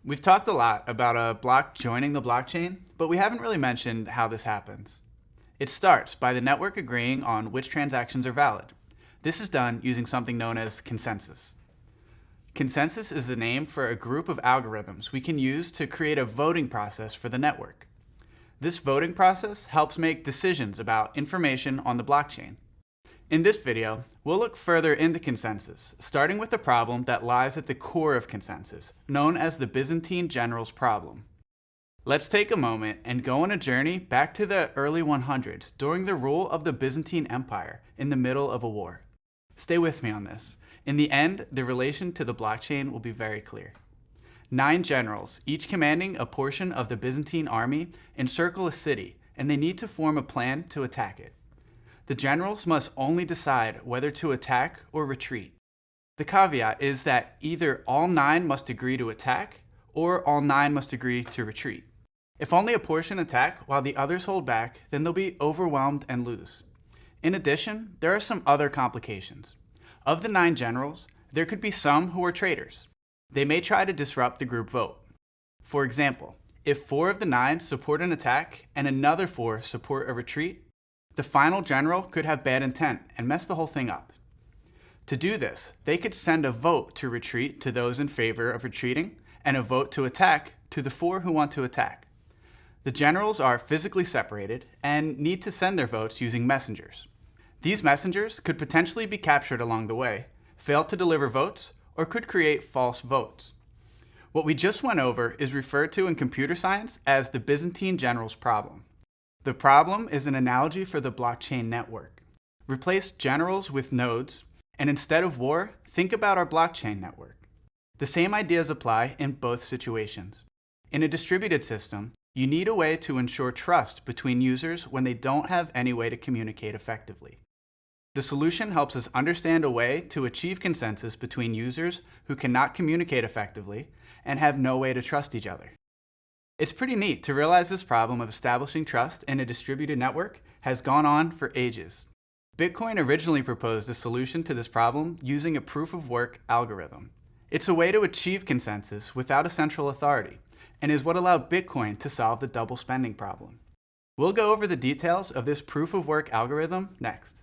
We've talked a lot about a block joining the blockchain, but we haven't really mentioned how this happens. It starts by the network agreeing on which transactions are valid. This is done using something known as consensus. Consensus is the name for a group of algorithms we can use to create a voting process for the network. This voting process helps make decisions about information on the blockchain. In this video, we'll look further into consensus, starting with the problem that lies at the core of consensus, known as the Byzantine generals problem. Let's take a moment and go on a journey back to the early 100s during the rule of the Byzantine Empire in the middle of a war. Stay with me on this. In the end, the relation to the blockchain will be very clear. 9 generals, each commanding a portion of the Byzantine army, encircle a city, and they need to form a plan to attack it. The generals must only decide whether to attack or retreat. The caveat is that either all 9 must agree to attack, or all 9 must agree to retreat. If only a portion attack while the others hold back, then they'll be overwhelmed and lose. In addition, there are some other complications. Of the 9 generals, there could be some who are traitors. They may try to disrupt the group vote. For example, if 4 of the 9 support an attack and another 4 support a retreat, the final general could have bad intent and mess the whole thing up. To do this, they could send a vote to retreat to those in favor of retreating and a vote to attack to the 4 who want to attack. The generals are physically separated and need to send their votes using messengers. These messengers could potentially be captured along the way, fail to deliver votes, or could create false votes. What we just went over is referred to in computer science as the Byzantine generals problem. The problem is an analogy for the blockchain network. Replace generals with nodes, and instead of war, think about our blockchain network. The same ideas apply in both situations. In a distributed system, you need a way to ensure trust between users when they don't have any way to communicate effectively. The solution helps us understand a way to achieve consensus between users who cannot communicate effectively and have no way to trust each other. It's pretty neat to realize this problem of establishing trust in a distributed network has gone on for ages. Bitcoin originally proposed a solution to this problem using a proof-of-work algorithm. It's a way to achieve consensus without a central authority, and is what allowed Bitcoin to solve the double spending problem. We'll go over the details of this proof-of-work algorithm next.